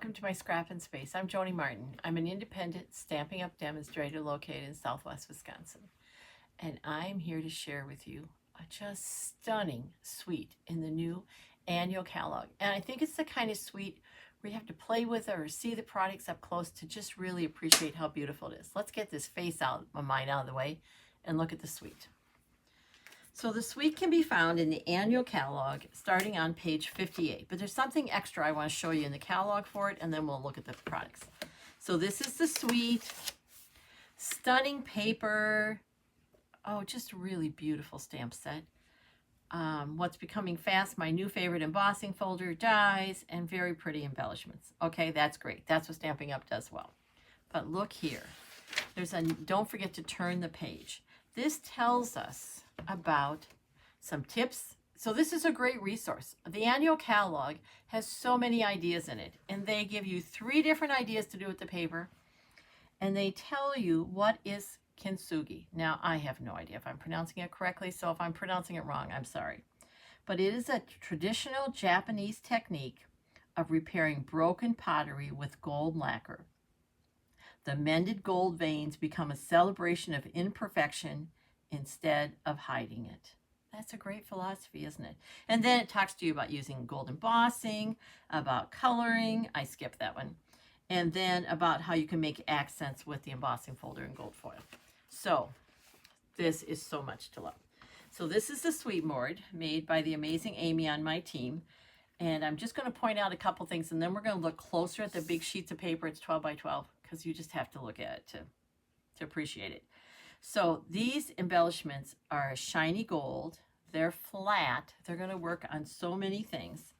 welcome to my Scrappin space. I'm Joni Martin. I'm an independent Stampin' Up demonstrator located in Southwest Wisconsin. And I'm here to share with you a just stunning suite in the new annual catalog. And I think it's the kind of suite where you have to play with it or see the products up close to just really appreciate how beautiful it is. Let's get this face out of mine out of the way and look at the suite. So the suite can be found in the annual catalog starting on page 58, but there's something extra I want to show you in the catalog for it, and then we'll look at the products. So this is the suite, stunning paper, oh, just really beautiful stamp set. What's becoming fast, my new favorite embossing folder, dies, and very pretty embellishments. Okay, that's great. That's what Stampin' Up does well. But look here. Don't forget to turn the page. This tells us about some tips. So this is a great resource. The annual catalog has so many ideas in it, and they give you 3 different ideas to do with the paper, and they tell you what is Kintsugi. Now, I have no idea if I'm pronouncing it correctly, so if I'm pronouncing it wrong, I'm sorry. But it is a traditional Japanese technique of repairing broken pottery with gold lacquer. The mended gold veins become a celebration of imperfection instead of hiding it. That's a great philosophy, isn't it? And then it talks to you about using gold embossing, about coloring. I skipped that one. And then about how you can make accents with the embossing folder and gold foil. So this is so much to love. So this is the suite board made by the amazing Amy on my team. And I'm just going to point out a couple things, and then we're going to look closer at the big sheets of paper. It's 12 by 12 because you just have to look at it to appreciate it. So these embellishments are shiny gold. They're flat. They're going to work on so many things.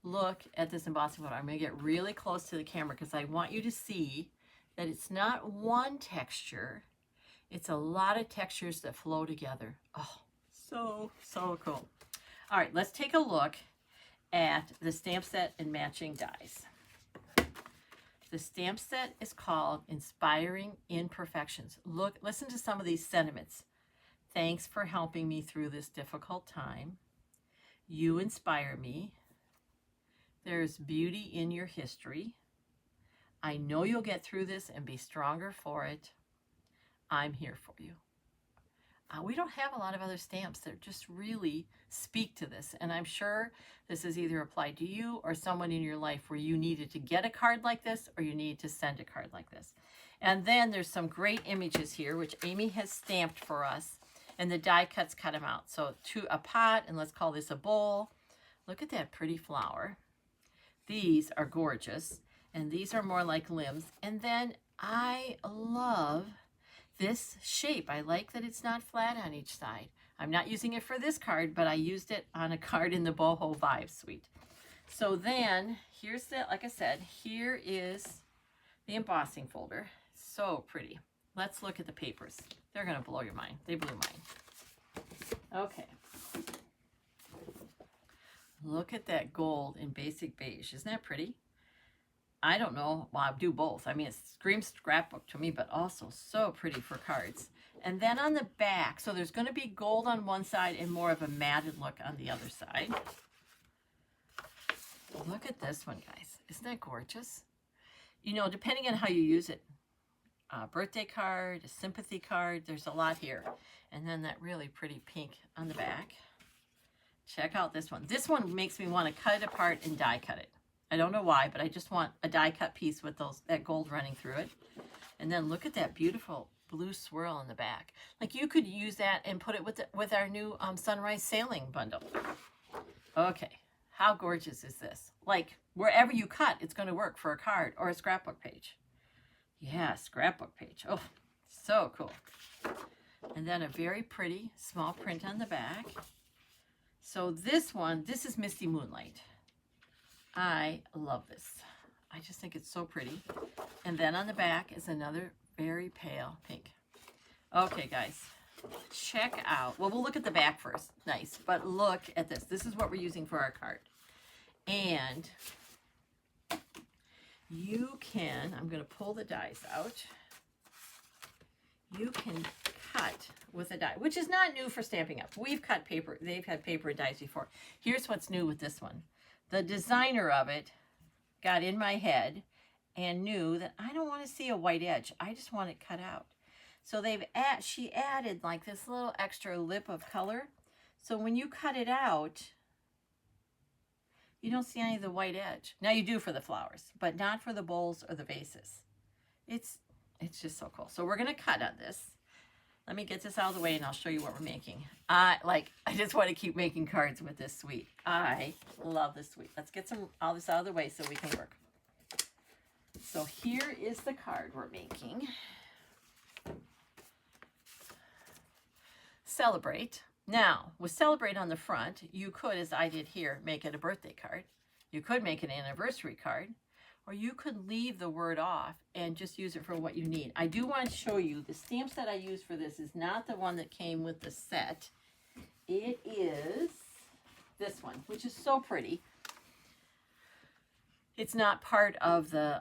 Look at this embossing folder. I'm going to get really close to the camera because I want you to see that it's not one texture. It's a lot of textures that flow together. Oh, so cool. All right, let's take a look at the stamp set and matching dies. The stamp set is called Inspiring Imperfections. Listen to some of these sentiments. Thanks for helping me through this difficult time. You inspire me. There's beauty in your history. I know you'll get through this and be stronger for it. I'm here for you. We don't have a lot of other stamps that just really speak to this, and I'm sure this is either applied to you or someone in your life where you needed to get a card like this or you need to send a card like this. And then there's some great images here, which Amy has stamped for us, and the die cuts cut them out. So to a pot, and let's call this a bowl. Look at that pretty flower. These are gorgeous, and these are more like limbs. And then I love this shape. I like that it's not flat on each side. I'm not using it for this card, but I used it on a card in the Boho Vibe suite. So then here's the, like I said, here is the embossing folder. So pretty. Let's look at the papers. They're going to blow your mind. They blew mine. Okay. Look at that gold in basic beige. Isn't that pretty? I don't know. Well, I do both. I mean, it screams scrapbook to me, but also so pretty for cards. And then on the back, so there's going to be gold on one side and more of a matted look on the other side. Look at this one, guys. Isn't that gorgeous? You know, depending on how you use it, a birthday card, a sympathy card, there's a lot here. And then that really pretty pink on the back. Check out this one. This one makes me want to cut it apart and die cut it. I don't know why, but I just want a die cut piece with that gold running through it. And then look at that beautiful blue swirl in the back. Like you could use that and put it with our new sunrise sailing bundle. Okay, how gorgeous is this? Like wherever you cut, it's going to work for a card or a scrapbook page. Yeah, scrapbook page. Oh, so cool. And then a very pretty small print on the back. So this one, this is Misty Moonlight. I love this. I just think it's so pretty. And then on the back is another very pale pink. Okay, guys, check out. Well, we'll look at the back first. Nice. But look at this. This is what we're using for our card. And you can, I'm going to pull the dies out. You can cut with a die, which is not new for Stampin' Up. We've cut paper. They've had paper and dies before. Here's what's new with this one. The designer of it got in my head and knew that I don't want to see a white edge. I just want it cut out. So she added like this little extra lip of color. So when you cut it out, you don't see any of the white edge. Now you do for the flowers, but not for the bowls or the vases. It's just so cool. So we're gonna cut on this. Let me get this out of the way and I'll show you what we're making. I just want to keep making cards with this suite. I love this suite. Let's get all this out of the way so we can work. So here is the card we're making. Celebrate. Now, with celebrate on the front, you could, as I did here, make it a birthday card. You could make it an anniversary card, or you could leave the word off and just use it for what you need. I do want to show you the stamp set I used for this is not the one that came with the set. It is this one, which is so pretty. It's not part of the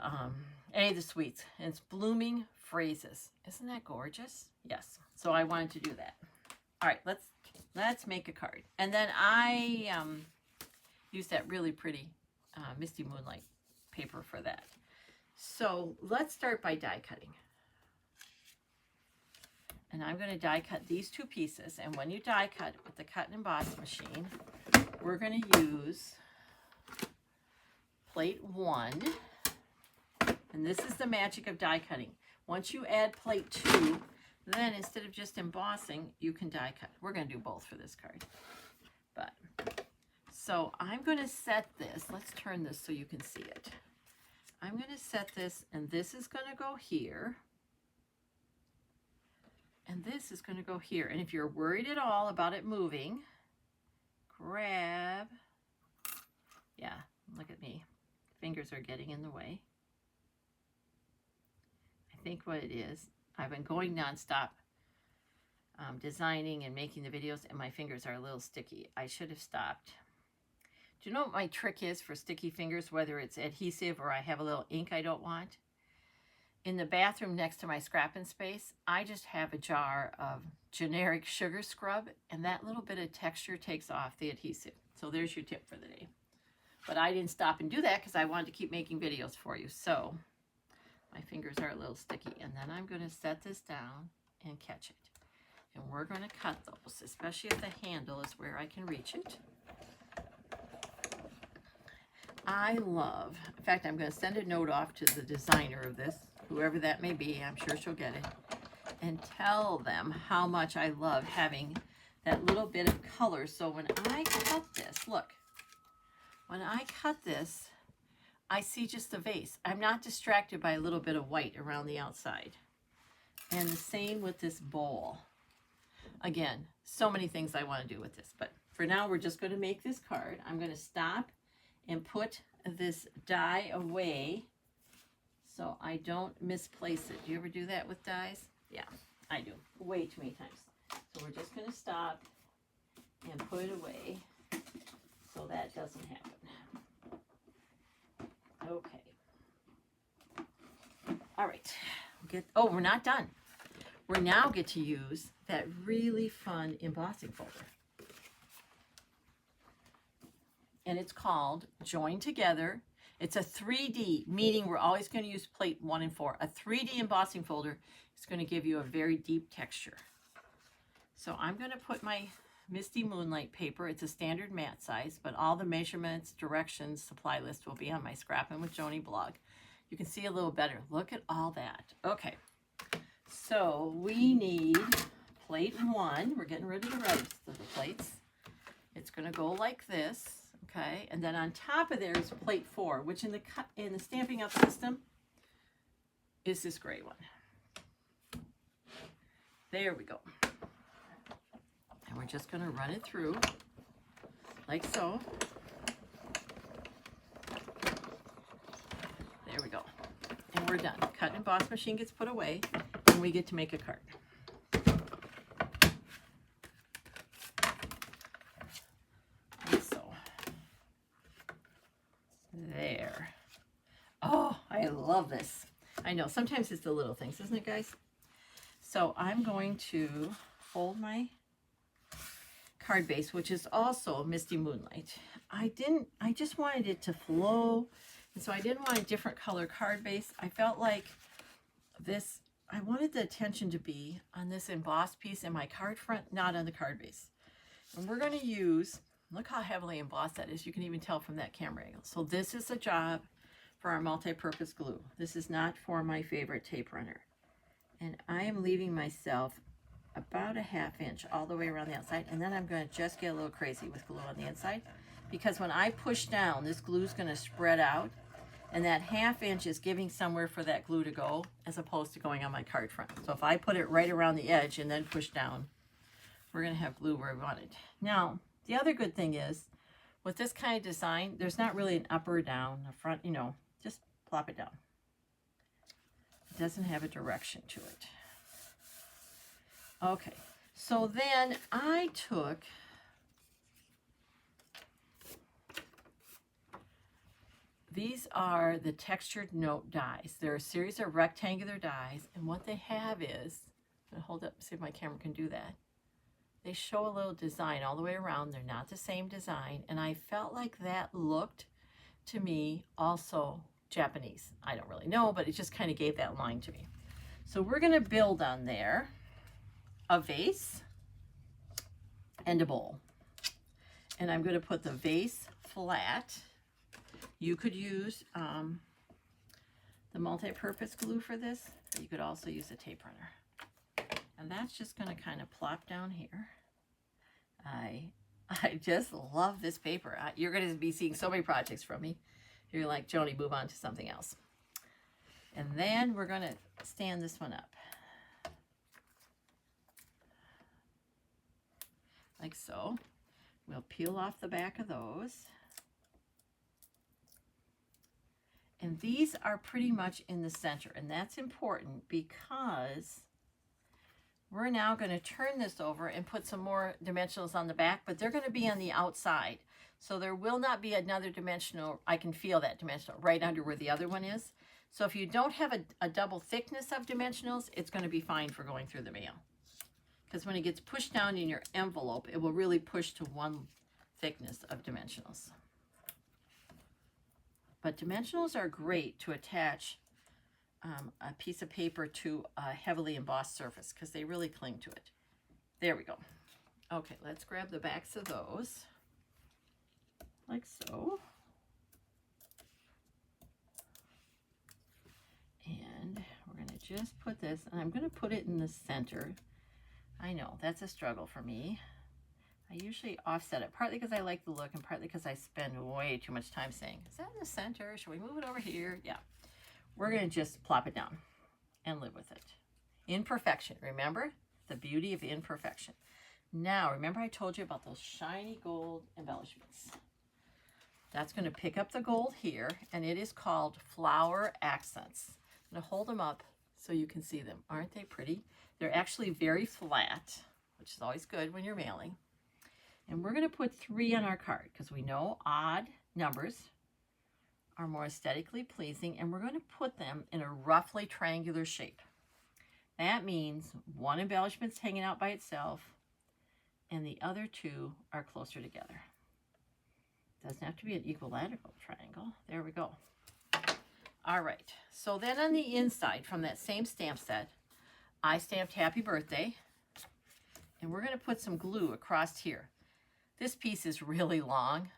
any of the suites. And it's Blooming Phrases. Isn't that gorgeous? Yes. So I wanted to do that. All right, let's make a card. And then I used that really pretty Misty Moonlight paper for that. So let's start by die cutting. And I'm going to die cut these two pieces. And when you die cut with the cut and emboss machine, we're going to use plate 1. And this is the magic of die cutting. Once you add plate 2, then instead of just embossing, you can die cut. We're going to do both for this card. So I'm going to set this. Let's turn this so you can see it. I'm going to set this, and this is going to go here. And this is going to go here. And if you're worried at all about it moving, grab, yeah, look at me. Fingers are getting in the way. I think what it is, I've been going nonstop designing and making the videos, and my fingers are a little sticky. I should have stopped. Do you know what my trick is for sticky fingers, whether it's adhesive or I have a little ink I don't want? In the bathroom next to my Scrappin space, I just have a jar of generic sugar scrub, and that little bit of texture takes off the adhesive. So there's your tip for the day. But I didn't stop and do that because I wanted to keep making videos for you. So my fingers are a little sticky. And then I'm going to set this down and catch it. And we're going to cut those, especially if the handle is where I can reach it. I love, in fact, I'm going to send a note off to the designer of this, whoever that may be. I'm sure she'll get it. And tell them how much I love having that little bit of color. So when I cut this, look, when I cut this, I see just the vase. I'm not distracted by a little bit of white around the outside. And the same with this bowl. Again, so many things I want to do with this. But for now, we're just going to make this card. I'm going to stop and put this die away so I don't misplace it. Do you ever do that with dies? Yeah, I do. Way too many times. So we're just going to stop and put it away so that doesn't happen. Okay. All right. Oh, we're not done. We now get to use that really fun embossing folder. And it's called Join Together. It's a 3D, meaning we're always going to use plate 1 and 4. A 3D embossing folder is going to give you a very deep texture. So I'm going to put my Misty Moonlight paper. It's a standard matte size, but all the measurements, directions, supply list will be on my Scrappin with Joni blog. You can see a little better. Look at all that. Okay, so we need plate 1. We're getting rid of the rest of the plates. It's going to go like this. Okay, and then on top of there is plate 4, which in the Stampin' Up system is this gray one. There we go. And we're just going to run it through like so. There we go. And we're done. Cut and emboss machine gets put away, and we get to make a card. There. Oh, I love this. I know, sometimes it's the little things, isn't it, guys? So I'm going to fold my card base, which is also Misty Moonlight. I just wanted it to flow And so I didn't want a different color card base. I felt like this, I wanted the attention to be on this embossed piece in my card front, not on the card base. And we're going to use, look how heavily embossed that is. You can even tell from that camera angle. So this is a job for our multi-purpose glue. This is not for my favorite tape runner. And I am leaving myself about a 1/2 inch all the way around the outside. And then I'm going to just get a little crazy with glue on the inside, because when I push down, this glue is going to spread out. And that 1/2 inch is giving somewhere for that glue to go, as opposed to going on my card front. So if I put it right around the edge and then push down, we're going to have glue where we want it. Now, the other good thing is, with this kind of design, there's not really an up or down, a front, you know, just plop it down. It doesn't have a direction to it. Okay, so then I took these are the textured note dies. They're a series of rectangular dies, and what they have is, I'm gonna hold up, see if my camera can do that. They show a little design all the way around. They're not the same design, and I felt like that looked to me also Japanese. I don't really know, but it just kind of gave that line to me. So we're gonna build on there a vase and a bowl. And I'm gonna put the vase flat. You could use the multi-purpose glue for this, but you could also use a tape runner. And that's just going to kind of plop down here. I just love this paper. You're going to be seeing so many projects from me. You're like, Joni, move on to something else. And then we're going to stand this one up. Like so. We'll peel off the back of those. And these are pretty much in the center, and that's important because we're now going to turn this over and put some more dimensionals on the back, but they're going to be on the outside. So there will not be another dimensional. I can feel that dimensional right under where the other one is. So if you don't have a double thickness of dimensionals, it's going to be fine for going through the mail. Because when it gets pushed down in your envelope, it will really push to one thickness of dimensionals. But dimensionals are great to attach a piece of paper to a heavily embossed surface because they really cling to it. There we go. Okay, let's grab the backs of those, like so. And we're going to just put this, and I'm going to put it in the center. I know, that's a struggle for me. I usually offset it, partly because I like the look and partly because I spend way too much time saying, is that in the center? Should we move it over here? Yeah. We're going to just plop it down and live with it. Imperfection. Remember the beauty of imperfection. Now, remember I told you about those shiny gold embellishments. That's going to pick up the gold here, and it is called flower accents. I'm going to hold them up so you can see them. Aren't they pretty? They're actually very flat, which is always good when you're mailing. And we're going to put 3 on our card because we know odd numbers are more aesthetically pleasing, and we're going to put them in a roughly triangular shape. That means one embellishment's hanging out by itself and the other 2 are closer together. Doesn't have to be an equilateral triangle. There we go. All right, so then on the inside from that same stamp set, I stamped Happy Birthday, and we're going to put some glue across here. This piece is really long.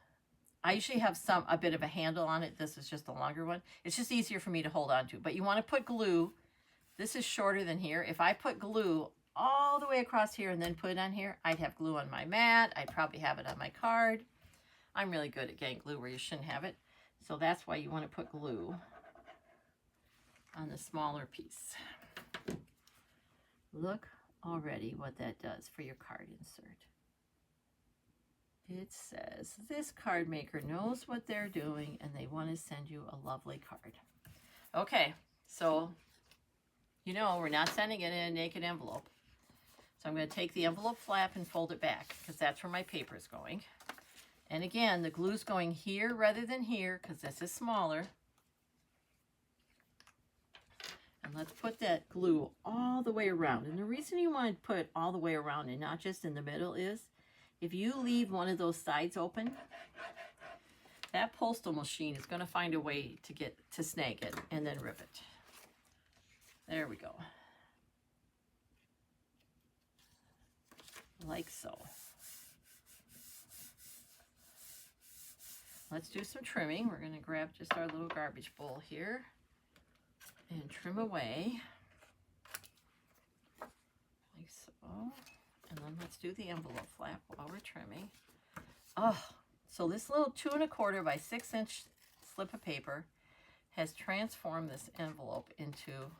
I usually have a bit of a handle on it. This is just a longer one. It's just easier for me to hold on to. But you want to put glue. This is shorter than here. If I put glue all the way across here and then put it on here, I'd have glue on my mat. I'd probably have it on my card. I'm really good at getting glue where you shouldn't have it. So that's why you want to put glue on the smaller piece. Look already what that does for your card insert. It says, this card maker knows what they're doing and they want to send you a lovely card. Okay, so you know we're not sending it in a naked envelope. So I'm going to take the envelope flap and fold it back because that's where my paper is going. And again, the glue's going here rather than here because this is smaller. And let's put that glue all the way around. And the reason you want to put it all the way around and not just in the middle is if you leave one of those sides open, That postal machine is going to find a way to snag it and then rip it. There we go. Like so. Let's do some trimming. We're going to grab just our little garbage bowl here and trim away. Like so. And then let's do the envelope flap while we're trimming. Oh, so this little 2 1/4 by 6 inch slip of paper has transformed this envelope into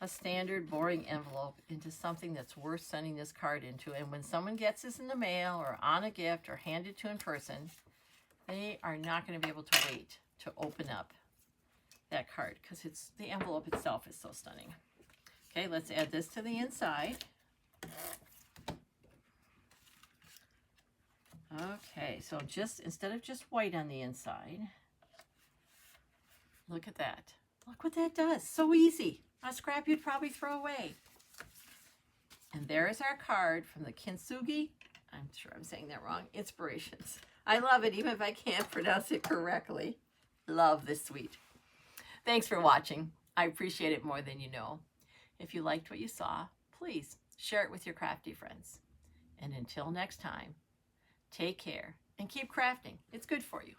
a standard boring envelope into something that's worth sending this card into. And when someone gets this in the mail or on a gift or handed to in person, they are not going to be able to wait to open up that card because the envelope itself is so stunning. Okay, let's add this to the inside. Okay, so just instead of just white on the inside, look at that. Look what that does. So easy. A scrap you'd probably throw away. And there's our card from the Kintsugi, I'm sure I'm saying that wrong, Inspirations. I love it, even if I can't pronounce it correctly. Love this suite. Thanks for watching. I appreciate it more than you know. If you liked what you saw, please share it with your crafty friends. And until next time, take care and keep crafting. It's good for you.